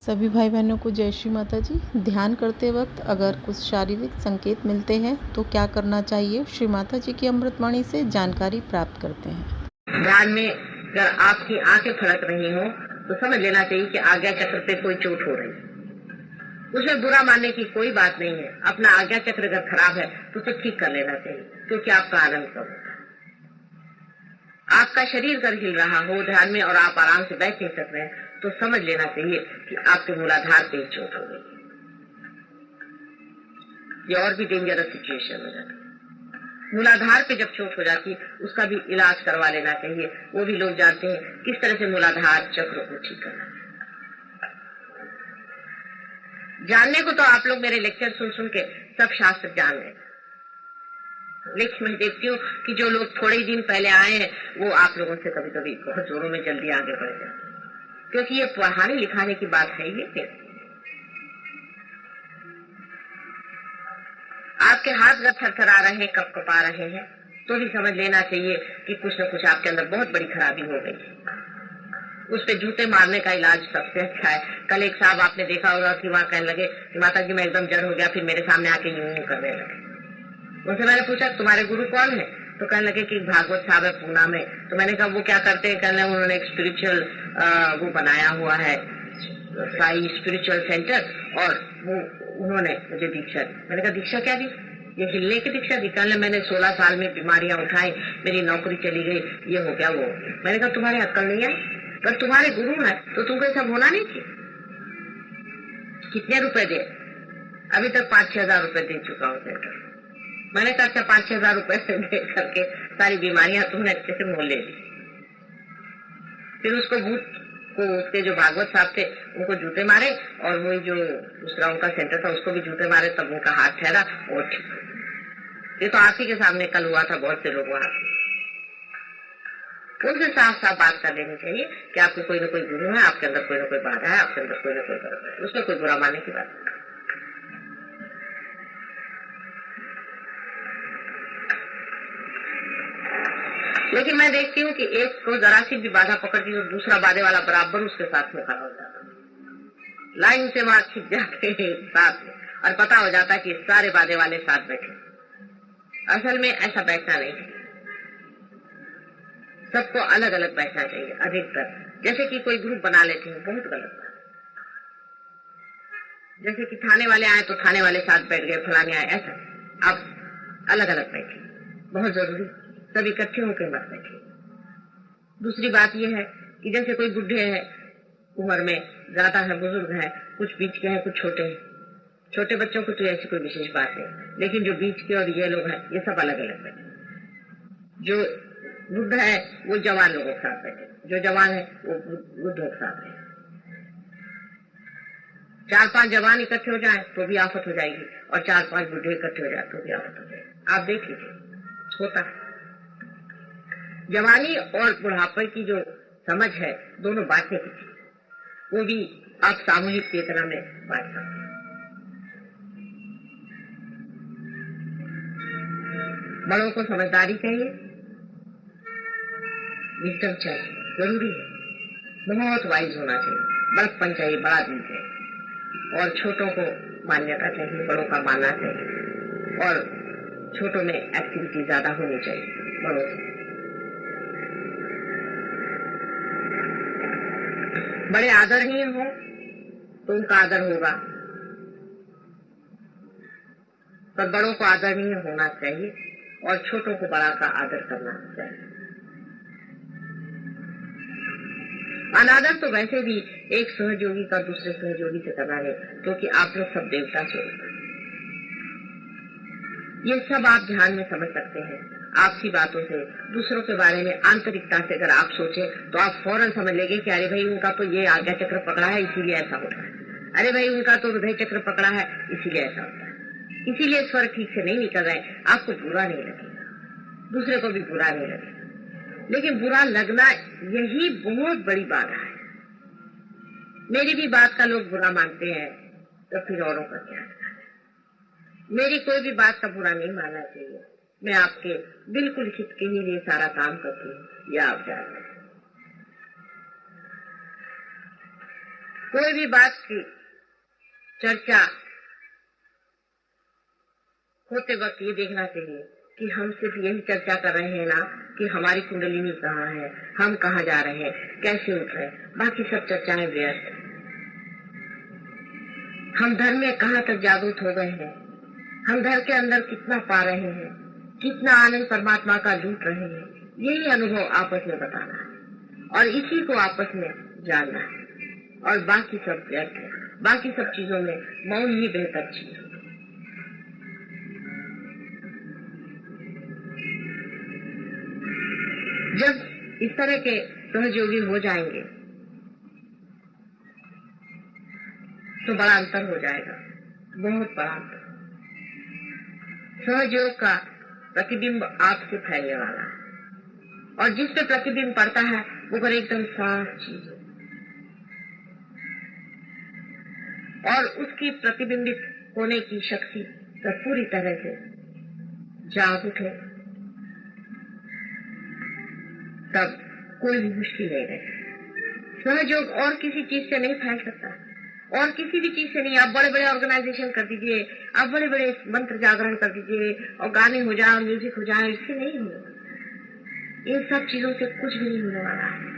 सभी भाई बहनों को जय श्री माता जी। ध्यान करते वक्त अगर कुछ शारीरिक संकेत मिलते हैं तो क्या करना चाहिए, श्री माता जी की अमृतवाणी से जानकारी प्राप्त करते हैं। ध्यान में अगर आपकी आंखें फड़क रही हो तो समझ लेना चाहिए कि आज्ञा चक्र पे कोई चोट हो रही है। उसमें बुरा मानने की कोई बात नहीं है। अपना आज्ञा चक्र अगर खराब है तो उसे ठीक कर लेना चाहिए, क्योंकि आपका आनंद कम होता है। आपका शरीर अगर हिल रहा हो ध्यान में और आप आराम से बैठ नहीं सक रहे हैं तो समझ लेना चाहिए कि आपके मूलाधार पे चोट हो गई। ये और भी डेंजरस सिचुएशन हो जाता है। मूलाधार पे जब चोट हो जाती है उसका भी इलाज करवा लेना चाहिए। वो भी लोग जानते हैं किस तरह से मूलाधार चक्र को ठीक करना है। जानने को तो आप लोग मेरे लेक्चर सुन सुन के सब शास्त्र जान रहे हैं, लेकिन मैं देखती हूँ कि जो लोग थोड़े ही दिन पहले आए हैं वो आप लोगों से कभी कभी बहुत जोरों में जल्दी आगे बढ़ जाते हैं, क्योंकि ये पढ़ाने लिखाने की बात है। ये आपके हाथ अगर थरथरा रहे हैं, कप कपा रहे हैं, तो भी समझ लेना चाहिए कि कुछ न कुछ आपके अंदर बहुत बड़ी खराबी हो गई है। उस पे जूते मारने का इलाज सबसे अच्छा है। कल एक साहब आपने देखा होगा कि वहां कहने लगे कि माता जी मैं एकदम जड़ हो गया, फिर मेरे सामने आके यूं करने लगे। उनसे मैंने पूछा तुम्हारे गुरु कौन है, तो कहने लगे कि भागवत साहब है पूना में। तो मैंने कहा वो क्या करते हैं? कहने लगे उन्होंने एक स्पिरिचुअल वो बनाया हुआ है, साई स्पिरिचुअल सेंटर, और वो उन्होंने मुझे दीक्षा दी। मैंने कहा दीक्षा क्या दी? ये हिलने की दीक्षा दी। कहने मैंने 16 साल में बीमारियां उठाई, मेरी नौकरी चली गई, ये हो गया वो। मैंने कहा तुम्हारे अक्ल नहीं है? पर तुम्हारे गुरु है तो तुमको ये सब होना नहीं चाहिए। कितने रुपए दे? अभी तक 5-6 हजार रुपए दे चुका हूँ सेंटर। मैंने कहा अच्छा 5-6 हजार रुपए से दे करके सारी बीमारियां तुमने अच्छे से मोल ले ली। फिर उसको भूत को, उसके जो भागवत साहब थे उनको जूते मारे, और वो जो दूसरा उनका सेंटर था उसको भी जूते मारे, तब उनका हाथ ठहरा और ठीक। ये तो आप ही के सामने कल हुआ था, बहुत से लोग वहां। उनसे साफ साफ बात कर लेनी चाहिए कि आपको कोई ना कोई गुरु है, आपके अंदर कोई ना कोई बाधा है, आपके अंदर कोई ना कोई गलत है। उसमें कोई बुरा मानने की बात नहीं। लेकिन मैं देखती हूँ कि एक को जरा सी भी बाधा पकड़ती तो दूसरा बाधे वाला बराबर उसके साथ में खड़ा हो जाता, लाइन से वहां खिंच जाते हैं साथ में, और पता हो जाता है कि सारे बाधे वाले साथ बैठे। असल में ऐसा बैठना नहीं चाहिए, सबको अलग अलग बैठना चाहिए अधिकतर। जैसे कि कोई ग्रुप बना लेते हैं, बहुत गलत बात। जैसे कि थाने वाले आए तो थाने वाले साथ बैठ गए, फलाने आए, ऐसा आप अलग अलग बैठे, बहुत जरूरी। सब इकट्ठे होकर मत बैठे। दूसरी बात यह है कि जैसे कोई बुढ़े हैं, उम्र में ज्यादा है, बुजुर्ग है, कुछ बीच के हैं, कुछ छोटे हैं। छोटे बच्चों को तो ऐसी कोई विशेष बात नहीं, लेकिन जो बीच के और ये लोग हैं ये सब अलग अलग बैठे। जो वृद्ध है वो जवान लोगों के साथ बैठे, जो जवान है वो वृद्धों के साथ बैठे। 4-5 जवान इकट्ठे हो जाए तो भी आफत हो जाएगी, और 4-5 बुढ़े इकट्ठे हो जाए तो भी आफत हो जाएगी। आप देख लीजिए, होता है। जवानी और बुढ़ापे की जो समझ है दोनों बांटने की थी, वो भी आप सामूहिक चेतना में बांट सकते हैं। बड़ों को समझदारी चाहिए, विजडम चाहिए, जरूरी है। बहुत वाइज होना चाहिए, बड़प्पन चाहिए, बड़ा दिल चाहिए, और छोटों को मान्यता चाहिए, बड़ों का मानना चाहिए, और छोटों में एक्टिविटी ज्यादा होनी चाहिए बड़ों से। बड़े आदरणीय हो तो उनका आदर होगा, पर बड़ों को आदरणीय होना चाहिए और छोटों को बड़ा का आदर करना चाहिए। अनादर तो वैसे भी एक सहयोगी का दूसरे सहयोगी से करना है, क्योंकि आप लोग सब देवता स्वरूप हैं। ये सब आप ध्यान में समझ सकते हैं। आपसी बातों से, दूसरों के बारे में आंतरिकता से अगर आप सोचें तो आप फौरन समझ लेंगे कि अरे भाई उनका तो ये आज्ञा चक्र पकड़ा है इसीलिए ऐसा होता है, अरे भाई उनका तो हृदय चक्र पकड़ा है इसीलिए ऐसा होता है, इसीलिए स्वर ठीक से नहीं निकल रहे। आपको बुरा नहीं लगेगा, दूसरे को भी बुरा नहीं लगेगा, लेकिन बुरा लगना यही बहुत बड़ी बात है। मेरी भी बात का लोग बुरा मानते हैं तो फिर औरों का क्या? मेरी कोई भी बात का बुरा नहीं मानना चाहिए। मैं आपके बिल्कुल हित के ही लिए सारा काम करती हूँ, यह आप जानते हैं। कोई भी बात की चर्चा होते वक्त ये देखना चाहिए कि हम सिर्फ यही चर्चा कर रहे हैं ना कि हमारी कुंडलिनी कहाँ है, हम कहाँ जा रहे हैं, कैसे उठ रहे हैं। बाकी सब चर्चाएं व्यर्थ। हम धर्म में कहाँ तक जागरूक हो गए हैं, हम धर्म के अंदर कितना पा रहे हैं, कितना आनंद परमात्मा का लूट रहे हैं, यही अनुभव आपस में बताना है और इसी को आपस में जानना है। और बाकी सब व्यर्थ है। बाकी सब चीजों में मौन ही बेहतर चीज है। जब इस तरह के सहयोगी हो जाएंगे तो बड़ा अंतर हो जाएगा, बहुत बड़ा अंतर। सहयोग का प्रतिबिंब आपसे फैलने वाला है और जिस पे प्रतिबिंब पड़ता है वो पर एकदम साफ चीज है और उसकी प्रतिबिंबित होने की शक्ति तो पूरी तरह से जागरूक है, तब कोई भी मुश्किल नहीं रहेगी। सहयोग और किसी चीज से नहीं फैल सकता और किसी भी चीज से नहीं। आप बड़े बड़े ऑर्गेनाइजेशन कर दीजिए, आप बड़े बड़े मंत्र जागरण कर दीजिए और गाने हो जाए, म्यूजिक हो जाए, इससे नहीं होगा। इन सब चीजों से कुछ भी नहीं होने वाला है।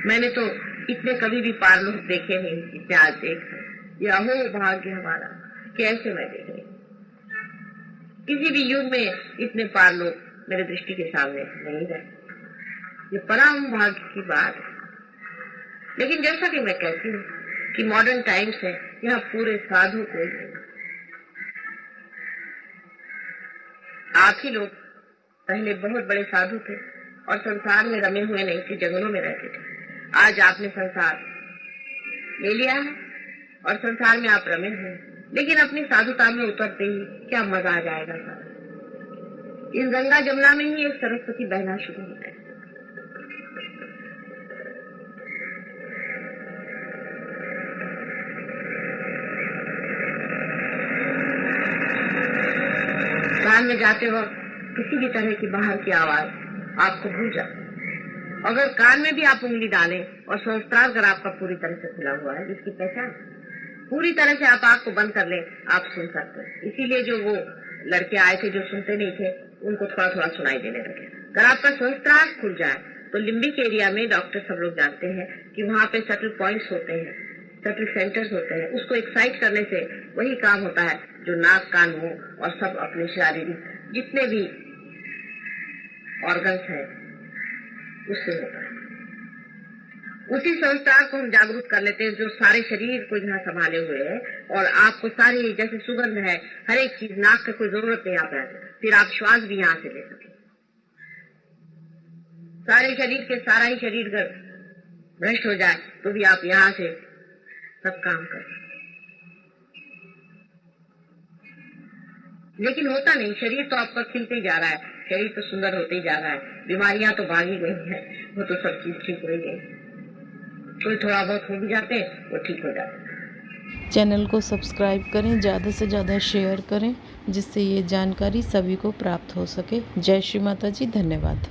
मैंने तो इतने कभी भी पार लोग देखे नहीं जितने आज देख रहे। यह हो भाग्य हमारा कि ऐसे मैं देख रही। किसी भी युग में इतने पार लोग मेरे दृष्टि के सामने नहीं रहे। ये परम भाग्य की बात है। लेकिन जैसा कि मैं कहती हूँ कि मॉडर्न टाइम्स है, यहाँ पूरे साधु कोई नहीं। आप ही लोग पहले बहुत बड़े साधु थे और संसार में रमे हुए नहीं थे, जंगलों में रहते थे। आज आपने संसार ले लिया है और संसार में आप रमे हुए, लेकिन अपनी साधुता में उतरते ही क्या मजा आ जाएगा। इस गंगा जमुना में ही एक सरस्वती बहना शुरू हो गई। कान में जाते वक्त किसी भी तरह की बाहर की आवाज आपको भूल जाए। अगर कान में भी आप उंगली डालें और सहस्त्रार अगर आपका पूरी तरह से खुला हुआ है, जिसकी पहचान पूरी तरह से आप आँख को बंद कर लें, आप सुन सकते हैं। इसीलिए जो वो लड़के आए थे जो सुनते नहीं थे, उनको थोड़ा थोड़ा सुनाई देने लगे। अगर आपका सहस्त्रार खुल जाए तो लिम्बिक एरिया में डॉक्टर सब लोग जानते हैं कि वहाँ पे सटल पॉइंट्स होते हैं, सटल सेंटर्स होते हैं। उसको एक्साइट करने से वही काम होता है जो नाक, कान, मुंह और सब अपने शारीरिक जितने भी ऑर्गन्स हैं उससे होता है। उसी संस्कार को हम जागरूक कर लेते हैं जो सारे शरीर को यहाँ संभाले हुए है और आपको सारी जैसे सुगंध है, हर एक चीज, नाक की कोई जरूरत नहीं आप है, फिर आप श्वास भी यहाँ से ले सके। सारे शरीर के सारा ही शरीर अगर भ्रष्ट हो जाए तो भी आप यहाँ से सब काम कर। लेकिन होता नहीं, शरीर तो आपका खिलते ही जा रहा है, शरीर तो सुंदर होते ही जा रहा है, बीमारियां तो भाग ही गई है, वो तो सब चीज ठीक हो ही गई। कोई थोड़ा बहुत हो भी जाते वो ठीक हो जाते। चैनल को सब्सक्राइब करें, ज़्यादा से ज़्यादा शेयर करें जिससे ये जानकारी सभी को प्राप्त हो सके। जय श्री माता जी, धन्यवाद।